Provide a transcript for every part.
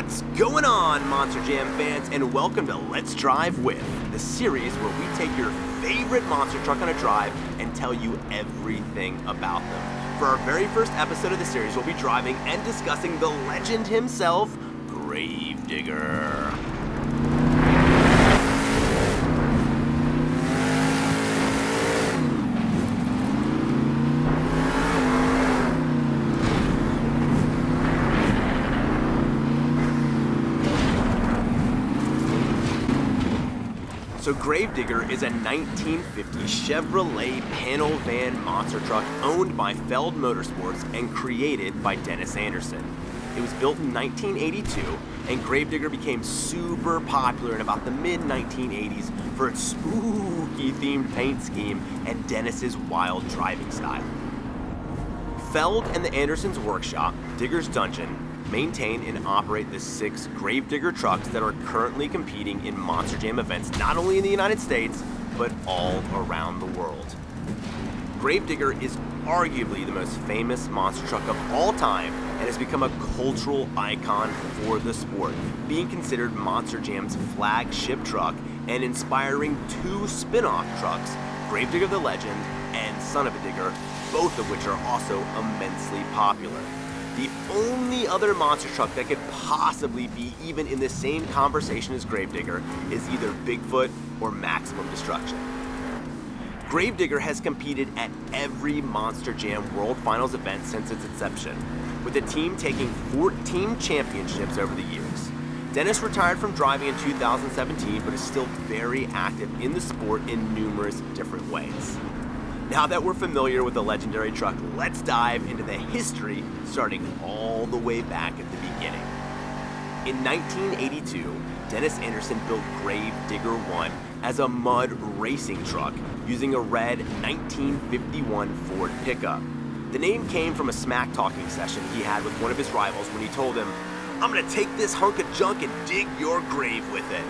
What's going on, Monster Jam fans, and welcome to Let's Drive With, the series where we take your favorite monster truck on a drive and tell you everything about them. For our very first episode of the series, we'll be driving and discussing the legend himself, Gravedigger. So Gravedigger is a 1950 Chevrolet panel van monster truck owned by Feld Motorsports and created by Dennis Anderson. It was built in 1982, and Gravedigger became super popular in about the mid-1980s for its spooky themed paint scheme and Dennis's wild driving style. Feld and the Andersons' workshop, Digger's Dungeon, maintain and operate the 6 Gravedigger trucks that are currently competing in Monster Jam events not only in the United States, but all around the world. Gravedigger is arguably the most famous monster truck of all time and has become a cultural icon for the sport, being considered Monster Jam's flagship truck and inspiring 2 spin-off trucks, Gravedigger the Legend and Son-uva Digger, both of which are also immensely popular. The only other monster truck that could possibly be even in the same conversation as Gravedigger is either Bigfoot or Maximum Destruction. Gravedigger has competed at every Monster Jam World Finals event since its inception, with the team taking 14 championships over the years. Dennis retired from driving in 2017, but is still very active in the sport in numerous different ways. Now that we're familiar with the legendary truck, let's dive into the history starting all the way back at the beginning. In 1982, Dennis Anderson built Gravedigger 1 as a mud racing truck using a red 1951 Ford pickup. The name came from a smack-talking session he had with one of his rivals when he told him, "I'm gonna take this hunk of junk and dig your grave with it."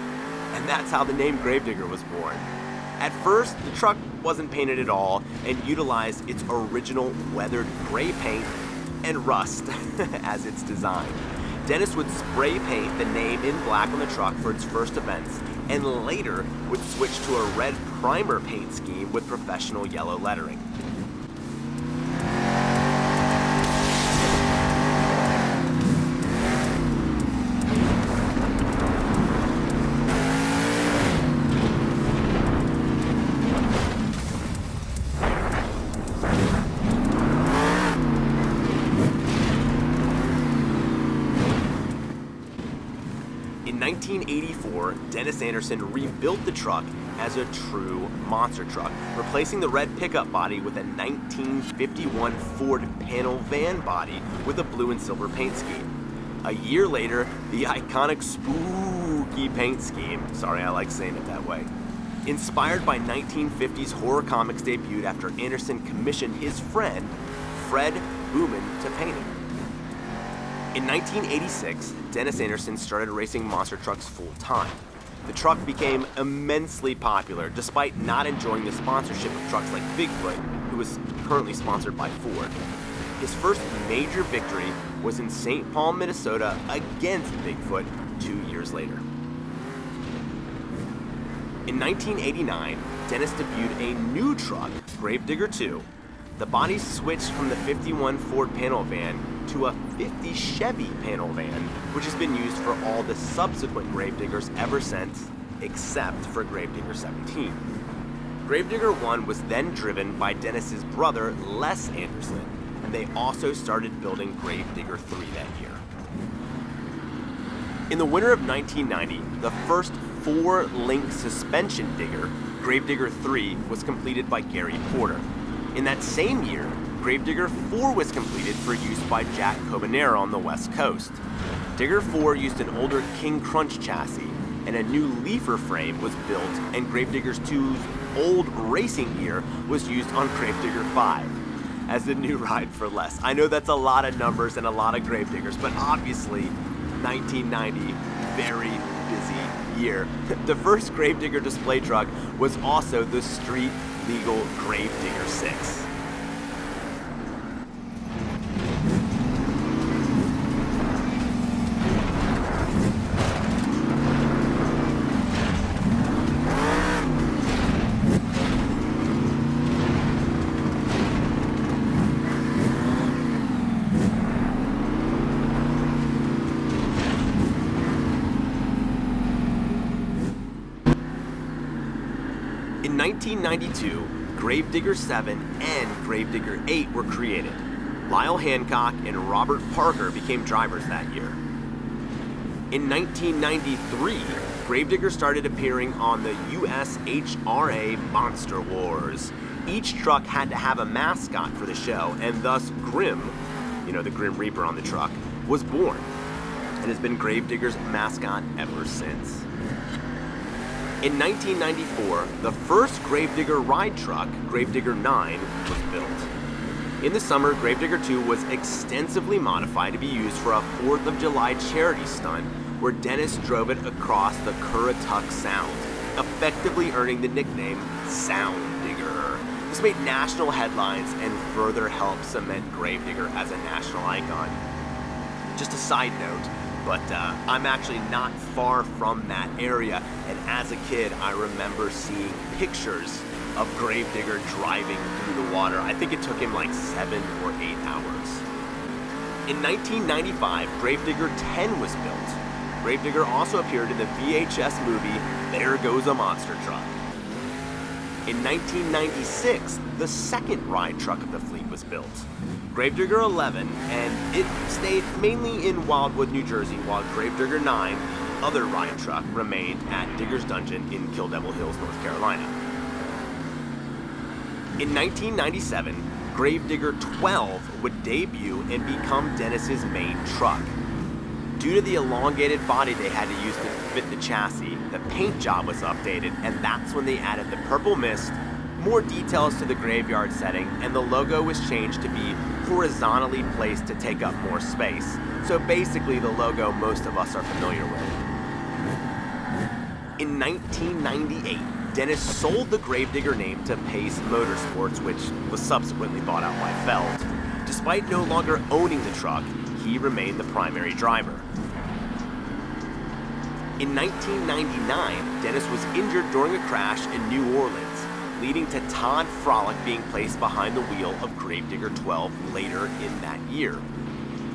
And that's how the name Gravedigger was born. At first, the truck wasn't painted at all and utilized its original weathered gray paint and rust as its design. Dennis would spray paint the name in black on the truck for its first events and later would switch to a red primer paint scheme with professional yellow lettering. In 1984, Dennis Anderson rebuilt the truck as a true monster truck, replacing the red pickup body with a 1951 Ford panel van body with a blue and silver paint scheme. A year later, the iconic spooky paint scheme, sorry I like saying it that way, inspired by 1950s horror comics, debuted after Anderson commissioned his friend, Fred Booman, to paint it. In 1986, Dennis Anderson started racing monster trucks full-time. The truck became immensely popular despite not enjoying the sponsorship of trucks like Bigfoot, who was currently sponsored by Ford. His first major victory was in St. Paul, Minnesota against Bigfoot 2 years later. In 1989, Dennis debuted a new truck, Gravedigger 2. The body switched from the 51 Ford panel van to a 50 Chevy panel van, which has been used for all the subsequent Gravediggers ever since, except for Gravedigger 17. Gravedigger 1 was then driven by Dennis's brother, Les Anderson, and they also started building Gravedigger 3 that year. In the winter of 1990, the first 4-link suspension digger, Gravedigger 3, was completed by Gary Porter. In that same year, Gravedigger 4 was completed for use by Jack Cobanero on the West Coast. Digger 4 used an older King Crunch chassis, and a new leafer frame was built, and Gravedigger 2's old racing gear was used on Gravedigger 5 as the new ride for Les. I know that's a lot of numbers and a lot of Gravediggers, but obviously 1990, very busy year. The first Gravedigger display truck was also the street legal Gravedigger 6. In 1992, Gravedigger 7 and Gravedigger 8 were created. Lyle Hancock and Robert Parker became drivers that year. In 1993, Gravedigger started appearing on the USHRA Monster Wars. Each truck had to have a mascot for the show, and thus Grim, the Grim Reaper on the truck, was born and has been Gravedigger's mascot ever since. In 1994, the first Gravedigger ride truck, Gravedigger 9, was built. In the summer, Gravedigger 2 was extensively modified to be used for a 4th of July charity stunt where Dennis drove it across the Currituck Sound, effectively earning the nickname Sound Digger. This made national headlines and further helped cement Gravedigger as a national icon. Just a side note, but I'm actually not far from that area, and as a kid, I remember seeing pictures of Gravedigger driving through the water. I think it took him like 7 or 8 hours. In 1995, Gravedigger 10 was built. Gravedigger also appeared in the VHS movie There Goes a Monster Truck. In 1996, the second ride truck of the fleet was built, Gravedigger 11, and it stayed mainly in Wildwood, New Jersey, while Gravedigger 9, the other ride truck, remained at Digger's Dungeon in Kill Devil Hills, North Carolina. In 1997, Gravedigger 12 would debut and become Dennis's main truck. Due to the elongated body they had to use to fit the chassis, the paint job was updated, and that's when they added the purple mist, more details to the graveyard setting, and the logo was changed to be horizontally placed to take up more space. So basically the logo most of us are familiar with. In 1998, Dennis sold the Gravedigger name to Pace Motorsports, which was subsequently bought out by Feld. Despite no longer owning the truck, he remained the primary driver. In 1999, Dennis was injured during a crash in New Orleans, leading to Todd Frolick being placed behind the wheel of Gravedigger 12 later in that year.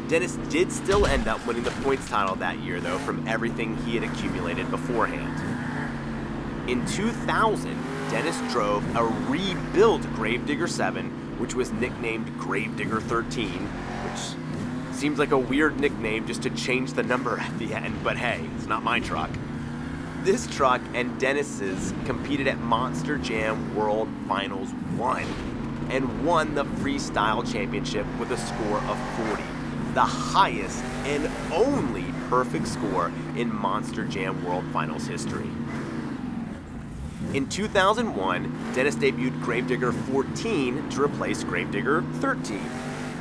Dennis did still end up winning the points title that year, though, from everything he had accumulated beforehand. In 2000, Dennis drove a rebuilt Gravedigger 7, which was nicknamed Gravedigger 13, which seems like a weird nickname just to change the number at the end, but hey, it's not my truck. This truck and Dennis's competed at Monster Jam World Finals 1 and won the Freestyle Championship with a score of 40, the highest and only perfect score in Monster Jam World Finals history. In 2001, Dennis debuted Gravedigger 14 to replace Gravedigger 13.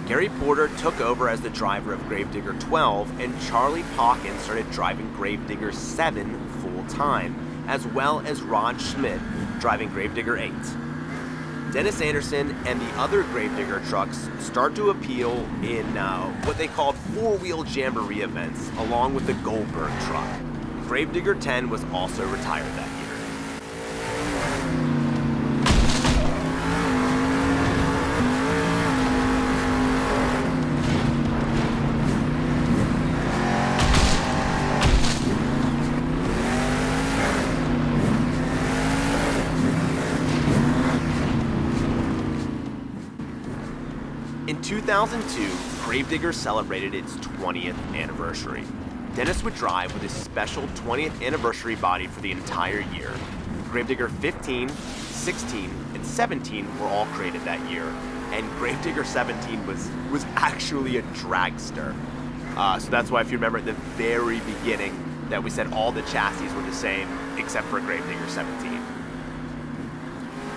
Gary Porter took over as the driver of Gravedigger 12, and Charlie Pawkins started driving Gravedigger 7 full-time, as well as Rod Schmidt driving Gravedigger 8. Dennis Anderson and the other Gravedigger trucks start to appeal in what they called four-wheel jamboree events, along with the Goldberg truck. Gravedigger 10 was also retired that year. In 2002, Gravedigger celebrated its 20th anniversary. Dennis would drive with his special 20th anniversary body for the entire year. Gravedigger 15, 16, and 17 were all created that year, and Gravedigger 17 was actually a dragster. So that's why if you remember at the very beginning that we said all the chassis were the same except for Gravedigger 17.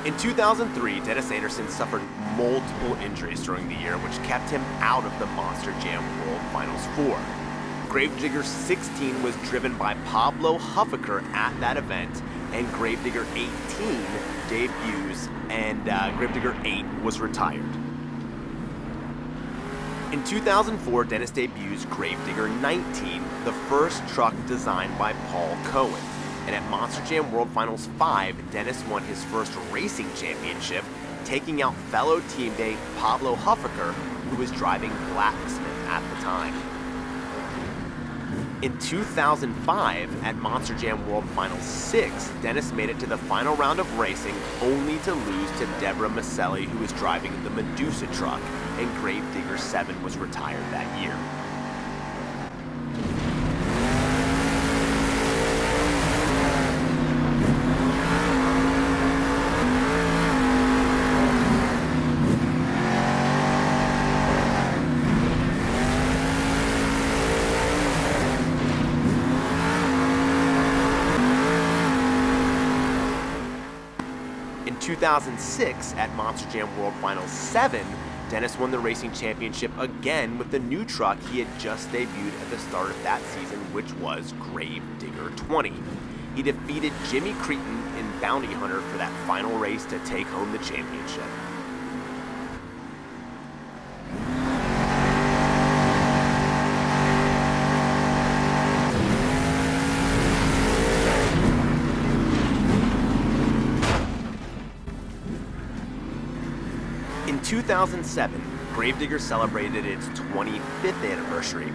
In 2003, Dennis Anderson suffered multiple injuries during the year, which kept him out of the Monster Jam World Finals 4. Gravedigger 16 was driven by Pablo Huffaker at that event, and Gravedigger 18 debuts, and Gravedigger 8 was retired. In 2004, Dennis debuts Gravedigger 19, the first truck designed by Paul Cohen. And at Monster Jam World Finals 5, Dennis won his first racing championship, taking out fellow teammate Pablo Huffaker, who was driving Blacksmith at the time. In 2005, at Monster Jam World Finals 6, Dennis made it to the final round of racing, only to lose to Deborah Maselli, who was driving the Medusa truck, and Gravedigger 7 was retired that year. In 2006, at Monster Jam World Finals 7, Dennis won the racing championship again with the new truck he had just debuted at the start of that season, which was Gravedigger 20. He defeated Jimmy Cretin in Bounty Hunter for that final race to take home the championship. In 2007, Gravedigger celebrated its 25th anniversary.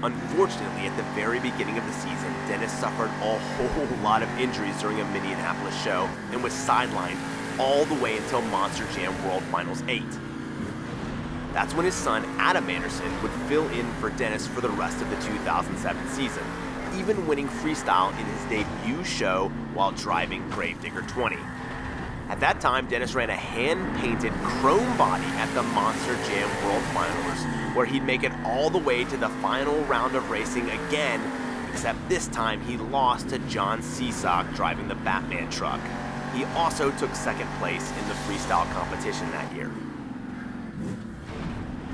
Unfortunately, at the very beginning of the season, Dennis suffered a whole lot of injuries during a Minneapolis show and was sidelined all the way until Monster Jam World Finals 8. That's when his son, Adam Anderson, would fill in for Dennis for the rest of the 2007 season, even winning freestyle in his debut show while driving Gravedigger 20. At that time, Dennis ran a hand-painted chrome body at the Monster Jam World Finals, where he'd make it all the way to the final round of racing again, except this time he lost to John Seesock driving the Batman truck. He also took second place in the freestyle competition that year.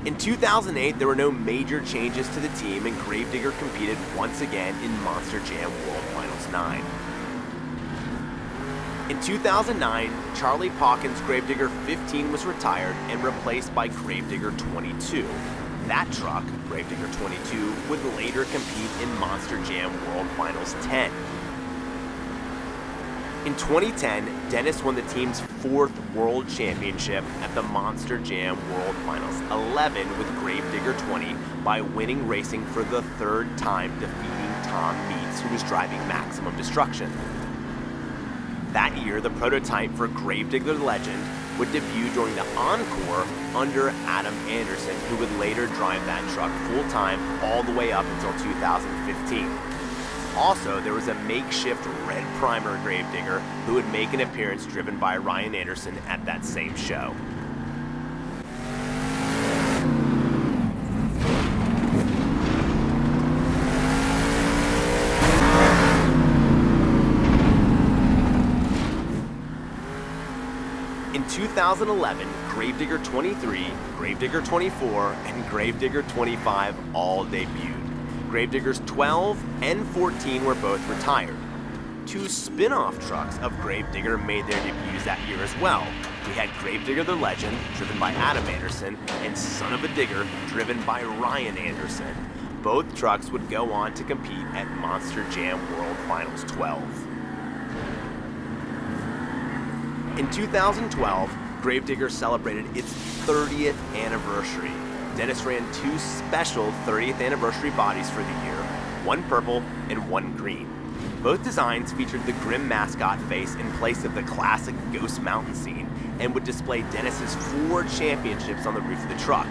In 2008, there were no major changes to the team, and Gravedigger competed once again in Monster Jam World Finals 9. In 2009, Charlie Pawkins' Gravedigger 15 was retired and replaced by Gravedigger 22. That truck, Gravedigger 22, would later compete in Monster Jam World Finals 10. In 2010, Dennis won the team's 4th World Championship at the Monster Jam World Finals 11 with Gravedigger 20 by winning racing for the 3rd time, defeating Tom Meets, who was driving Maximum Destruction. That year, the prototype for Gravedigger Legend would debut during the Encore under Adam Anderson, who would later drive that truck full-time all the way up until 2015. Also, there was a makeshift red primer Gravedigger who would make an appearance driven by Ryan Anderson at that same show. In 2011, Gravedigger 23, Gravedigger 24, and Gravedigger 25 all debuted. Gravediggers 12 and 14 were both retired. 2 spin-off trucks of Gravedigger made their debuts that year as well. We had Gravedigger the Legend, driven by Adam Anderson, and Son-uva Digger, driven by Ryan Anderson. Both trucks would go on to compete at Monster Jam World Finals 12. In 2012, Gravedigger celebrated its 30th anniversary. Dennis ran 2 special 30th anniversary bodies for the year, one purple and one green. Both designs featured the grim mascot face in place of the classic Ghost Mountain scene and would display Dennis's 4 championships on the roof of the truck.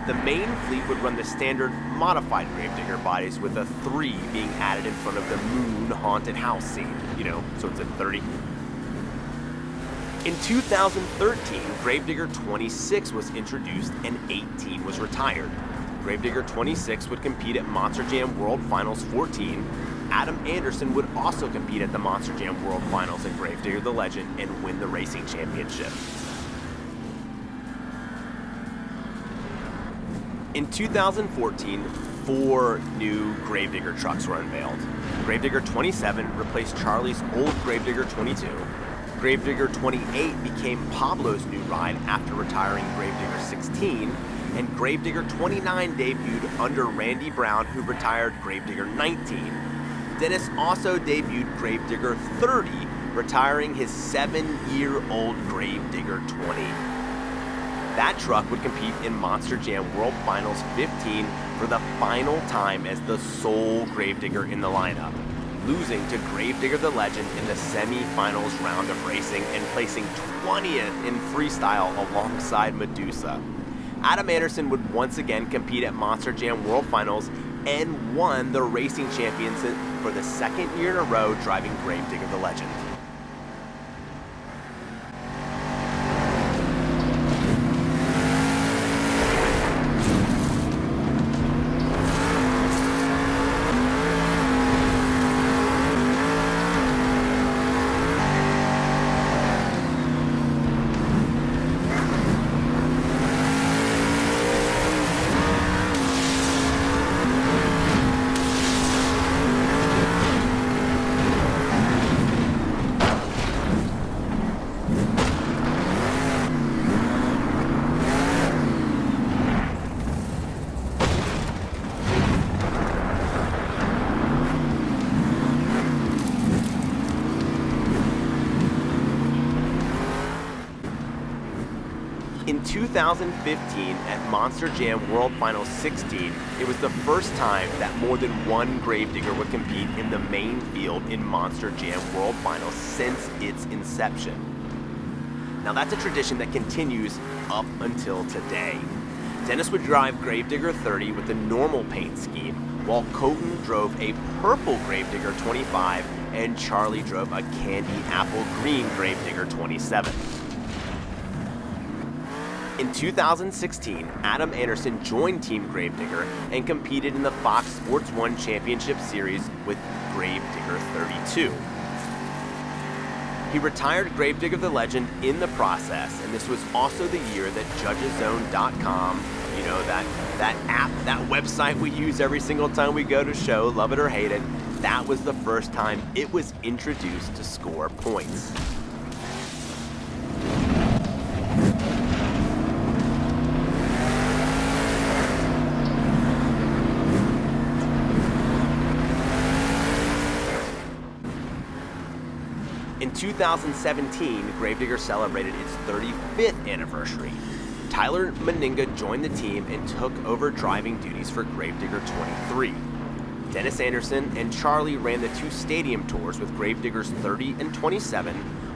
The main fleet would run the standard modified Gravedigger bodies, with a 3 being added in front of the moon haunted house scene, so it's a 30. In 2013, Gravedigger 26 was introduced and 18 was retired. Gravedigger 26 would compete at Monster Jam World Finals 14. Adam Anderson would also compete at the Monster Jam World Finals in Gravedigger the Legend and win the racing championship. In 2014, 4 new Gravedigger trucks were unveiled. Gravedigger 27 replaced Charlie's old Gravedigger 22. Gravedigger 28 became Pablo's new ride after retiring Gravedigger 16, and Gravedigger 29 debuted under Randy Brown, who retired Gravedigger 19. Dennis also debuted Gravedigger 30, retiring his 7-year-old Gravedigger 20. That truck would compete in Monster Jam World Finals 15 for the final time as the sole Gravedigger in the lineup, losing to Gravedigger the Legend in the semi-finals round of racing and placing 20th in freestyle alongside Medusa. Adam Anderson would once again compete at Monster Jam World Finals and won the racing championship for the second year in a row, driving Gravedigger the Legend. In 2015 at Monster Jam World Finals 16, it was the first time that more than one Gravedigger would compete in the main field in Monster Jam World Finals since its inception. Now that's a tradition that continues up until today. Dennis would drive Gravedigger 30 with the normal paint scheme, while Coton drove a purple Gravedigger 25 and Charlie drove a candy apple green Gravedigger 27. In 2016, Adam Anderson joined Team Gravedigger and competed in the Fox Sports 1 Championship Series with Gravedigger 32. He retired Gravedigger the Legend in the process, and this was also the year that JudgesZone.com, you know, that app, that website we use every single time we go to show, love it or hate it, that was the first time it was introduced to score points. In 2017, Gravedigger celebrated its 35th anniversary. Tyler Meninga joined the team and took over driving duties for Gravedigger 23. Dennis Anderson and Charlie ran the two stadium tours with Gravediggers 30 and 27,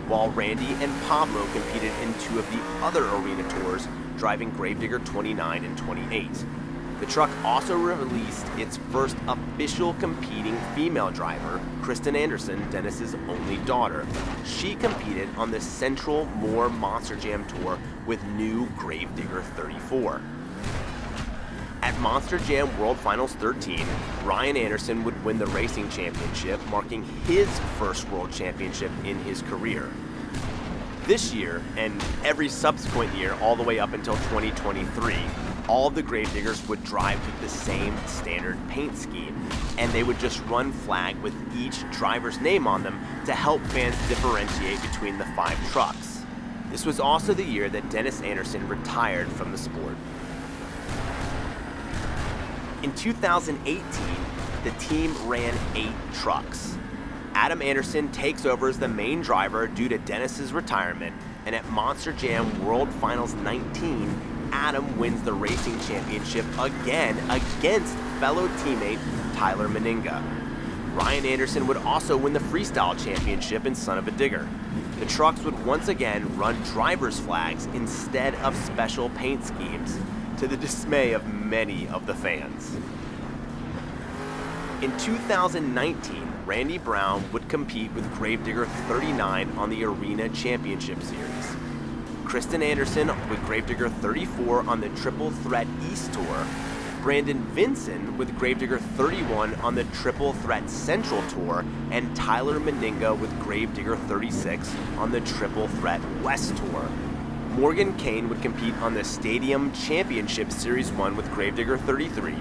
while Randy and Pablo competed in two of the other arena tours, driving Gravedigger 29 and 28. The truck also released its first official competing female driver, Kristen Anderson, Dennis's only daughter. She competed on the Central Moore Monster Jam Tour with new Gravedigger 34. At Monster Jam World Finals 13, Ryan Anderson would win the racing championship, marking his first world championship in his career. This year, and every subsequent year all the way up until 2023, all of the Gravediggers would drive with the same standard paint scheme, and they would just run flag with each driver's name on them to help fans differentiate between the 5 trucks. This was also the year that Dennis Anderson retired from the sport. In 2018, the team ran 8 trucks. Adam Anderson takes over as the main driver due to Dennis's retirement, and at Monster Jam World Finals 19, Adam wins the racing championship again against fellow teammate Tyler Meninga. Ryan Anderson would also win the freestyle championship in Son of a Digger. The trucks would once again run driver's flags instead of special paint schemes, to the dismay of many of the fans. In 2019, Randy Brown would compete with Gravedigger 39 on the Arena Championship Series. Kristen Anderson with Gravedigger 34 on the Triple Threat East Tour, Brandon Vinson with Gravedigger 31 on the Triple Threat Central Tour, and Tyler Meninga with Gravedigger 36 on the Triple Threat West Tour. Morgan Kane would compete on the Stadium Championship Series 1 with Gravedigger 33,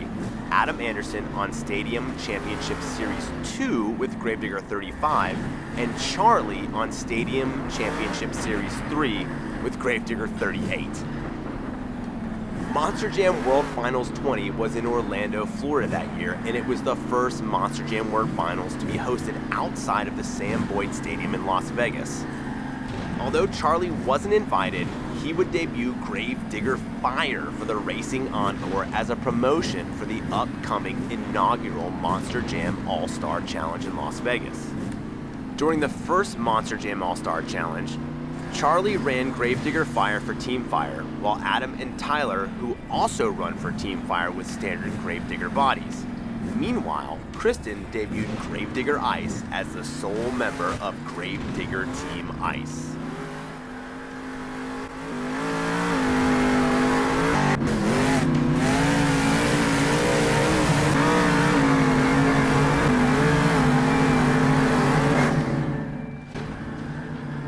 Adam Anderson on Stadium Championship Series 2 with Gravedigger 35, and Charlie on Stadium Championship Series 3 with Gravedigger 38. Monster Jam World Finals 20 was in Orlando, Florida that year, and it was the first Monster Jam World Finals to be hosted outside of the Sam Boyd Stadium in Las Vegas. Although Charlie wasn't invited, he would debut Gravedigger Fire for the Racing Encore as a promotion for the upcoming inaugural Monster Jam All-Star Challenge in Las Vegas. During the first Monster Jam All-Star Challenge, Charlie ran Gravedigger Fire for Team Fire, while Adam and Tyler, who also run for Team Fire with standard Gravedigger bodies. Meanwhile, Kristen debuted Gravedigger Ice as the sole member of Gravedigger Team Ice.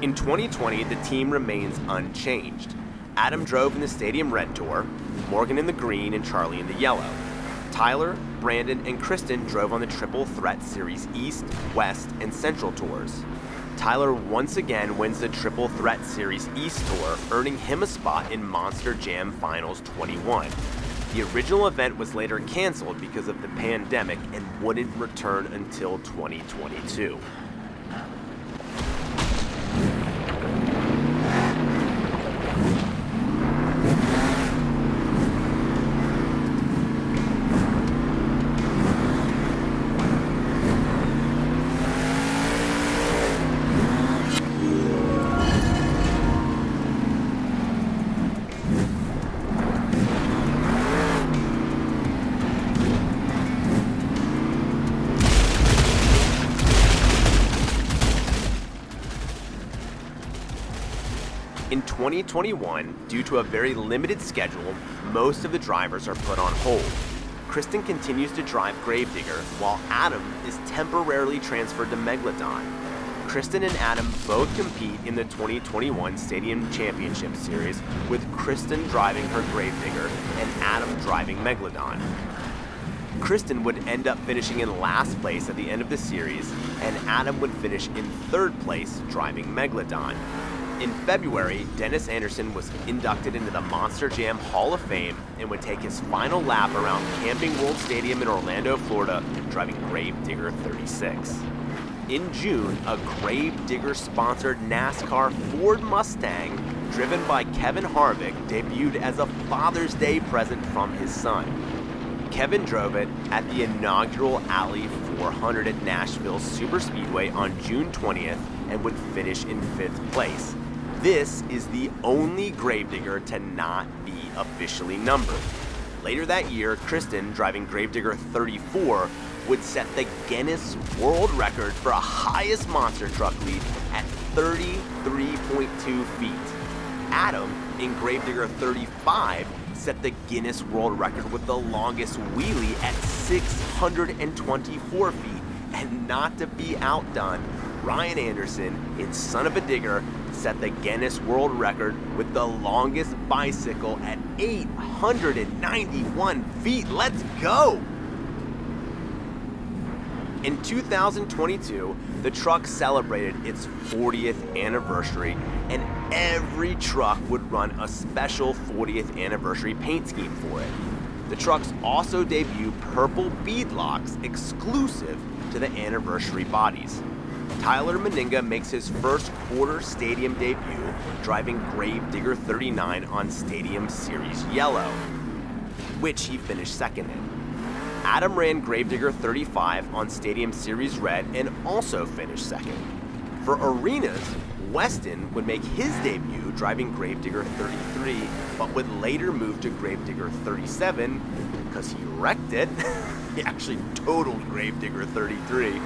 In 2020, the team remains unchanged. Adam drove in the Stadium Red Tour, Morgan in the green, and Charlie in the yellow. Tyler, Brandon, and Kristen drove on the Triple Threat Series East, West, and Central Tours. Tyler once again wins the Triple Threat Series East Tour, earning him a spot in Monster Jam Finals 21. The original event was later canceled because of the pandemic and wouldn't return until 2022. In 2021, due to a very limited schedule, most of the drivers are put on hold. Kristen continues to drive Gravedigger, while Adam is temporarily transferred to Megalodon. Kristen and Adam both compete in the 2021 Stadium Championship Series, with Kristen driving her Gravedigger and Adam driving Megalodon. Kristen would end up finishing in last place at the end of the series, and Adam would finish in third place driving Megalodon. In February, Dennis Anderson was inducted into the Monster Jam Hall of Fame and would take his final lap around Camping World Stadium in Orlando, Florida, driving Gravedigger 36. In June, a Gravedigger-sponsored NASCAR Ford Mustang, driven by Kevin Harvick, debuted as a Father's Day present from his son. Kevin drove it at the inaugural Alley 400 at Nashville Superspeedway on June 20th and would finish in 5th place. This is the only Gravedigger to not be officially numbered. Later that year, Kristen, driving Gravedigger 34, would set the Guinness World Record for a highest monster truck lead at 33.2 feet. Adam, in Gravedigger 35, set the Guinness World Record with the longest wheelie at 624 feet, and not to be outdone, Ryan Anderson, in Son of a Digger, set the Guinness World Record with the longest bicycle at 891 feet. Let's go! In 2022, the truck celebrated its 40th anniversary, and every truck would run a special 40th anniversary paint scheme for it. The trucks also debut purple beadlocks exclusive to the anniversary bodies. Tyler Meninga makes his first quarter stadium debut, driving Gravedigger 39 on Stadium Series Yellow, which he finished second in. Adam ran Gravedigger 35 on Stadium Series Red and also finished second. For arenas, Weston would make his debut driving Gravedigger 33, but would later move to Gravedigger 37 because he wrecked it. He actually totaled Gravedigger 33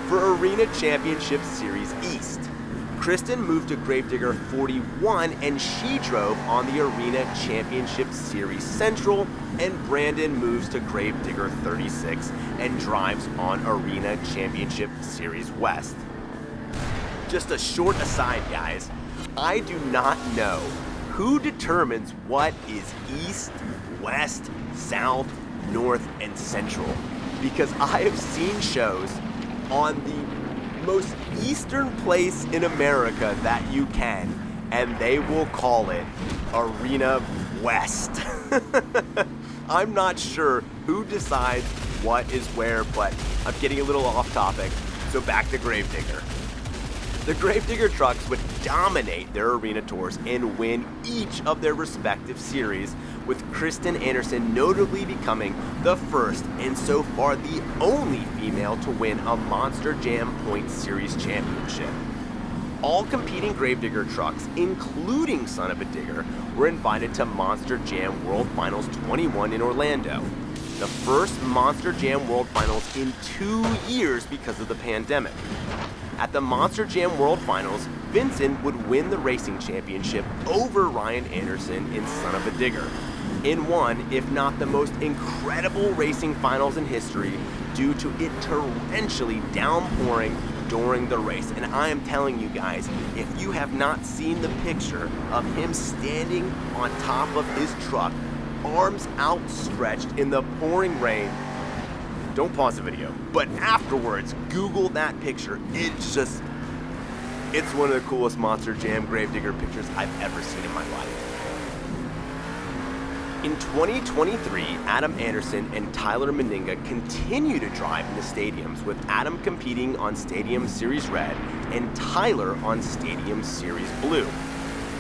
for Arena Championship Series East. Kristen moved to Gravedigger 41 and she drove on the Arena Championship Series Central, and Brandon moves to Gravedigger 36 and drives on Arena Championship Series West. Just a short aside, guys, I do not know who determines what is East, West, South, North, and Central, because I have seen shows on the most eastern place in America that you can, and they will call it Arena West. I'm not sure who decides what is where, but I'm getting a little off topic, so back to Gravedigger. The Gravedigger trucks would dominate their arena tours and win each of their respective series, with Kristen Anderson notably becoming the first and so far the only female to win a Monster Jam Point Series championship. All competing Gravedigger trucks, including Son of a Digger, were invited to Monster Jam World Finals 21 in Orlando, the first Monster Jam World Finals in 2 years because of the pandemic. At the Monster Jam World Finals, Vincent would win the racing championship over Ryan Anderson in Son of a Digger, in one, if not the most incredible racing finals in history, due to it torrentially downpouring during the race. And I am telling you guys, if you have not seen the picture of him standing on top of his truck, arms outstretched in the pouring rain, don't pause the video, but afterwards, Google that picture. It's one of the coolest Monster Jam Gravedigger pictures I've ever seen in my life. In 2023, Adam Anderson and Tyler Meninga continue to drive in the stadiums, with Adam competing on Stadium Series Red and Tyler on Stadium Series Blue.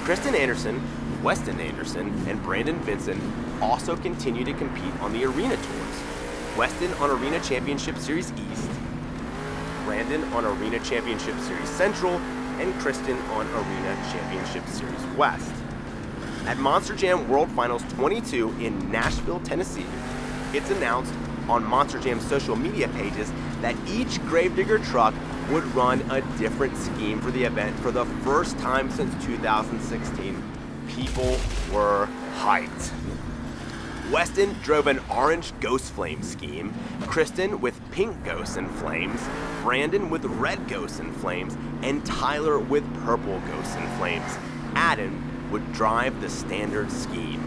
Kristen Anderson, Weston Anderson, and Brandon Vincent also continue to compete on the arena tours. Weston on Arena Championship Series East, Brandon on Arena Championship Series Central, and Kristen on Arena Championship Series West. At Monster Jam World Finals 22 in Nashville, Tennessee, it's announced on Monster Jam's social media pages that each Gravedigger truck would run a different scheme for the event for the first time since 2016. People were hyped. Weston drove an orange ghost flame scheme, Kristen with pink ghosts and flames, Brandon with red ghosts and flames, and Tyler with purple ghosts and flames. Adam would drive the standard scheme.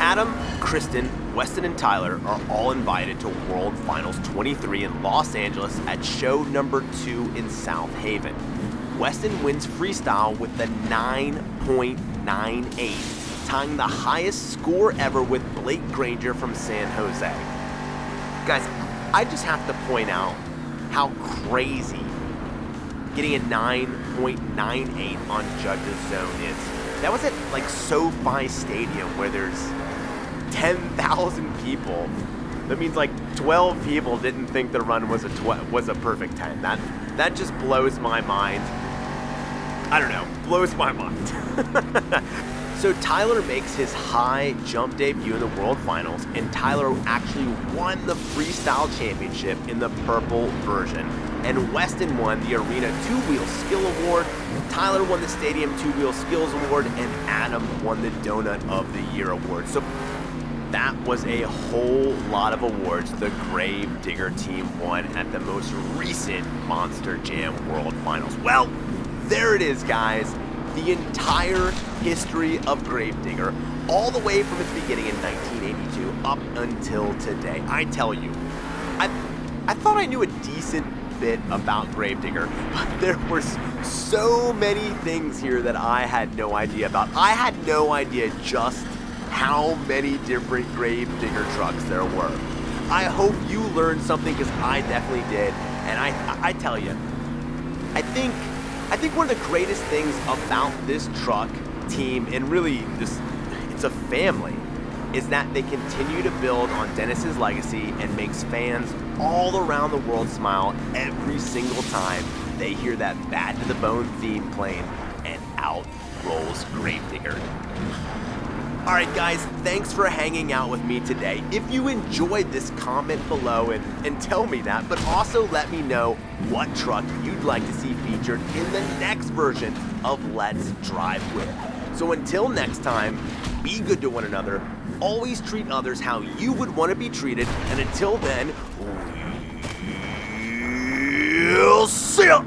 Adam, Kristen, Weston, and Tyler are all invited to World Finals 23 in Los Angeles at show number 2 in South Haven. Weston wins freestyle with the 9.98, tying the highest score ever with Blake Granger from San Jose. Guys, I just have to point out how crazy getting a 9.98 on Judge's Zone is. That was at like SoFi Stadium where there's 10,000 people. That means like 12 people didn't think the run was a perfect 10. That just blows my mind. I don't know, blows my mind. So Tyler makes his high jump debut in the World Finals, and Tyler actually won the Freestyle Championship in the purple version. And Weston won the Arena 2-Wheel Skill Award, Tyler won the Stadium 2-Wheel Skills Award, and Adam won the Donut of the Year Award. So that was a whole lot of awards the Gravedigger team won at the most recent Monster Jam World Finals. Well, there it is, guys. The entire history of Gravedigger, all the way from its beginning in 1982 up until today. I tell you, I thought I knew a decent bit about Gravedigger, but there were so many things here that I had no idea about. I had no idea just how many different Gravedigger trucks there were. I hope you learned something, because I definitely did, and I tell you, I think one of the greatest things about this truck team, and really it's a family, is that they continue to build on Dennis's legacy and makes fans all around the world smile every single time they hear that Bad to the Bone theme playing, and out rolls Gravedigger. Alright guys, thanks for hanging out with me today. If you enjoyed this, comment below and tell me that, but also let me know what truck you'd like to see featured in the next version of Let's Drive With. So until next time, be good to one another, always treat others how you would want to be treated, and until then, we'll see ya!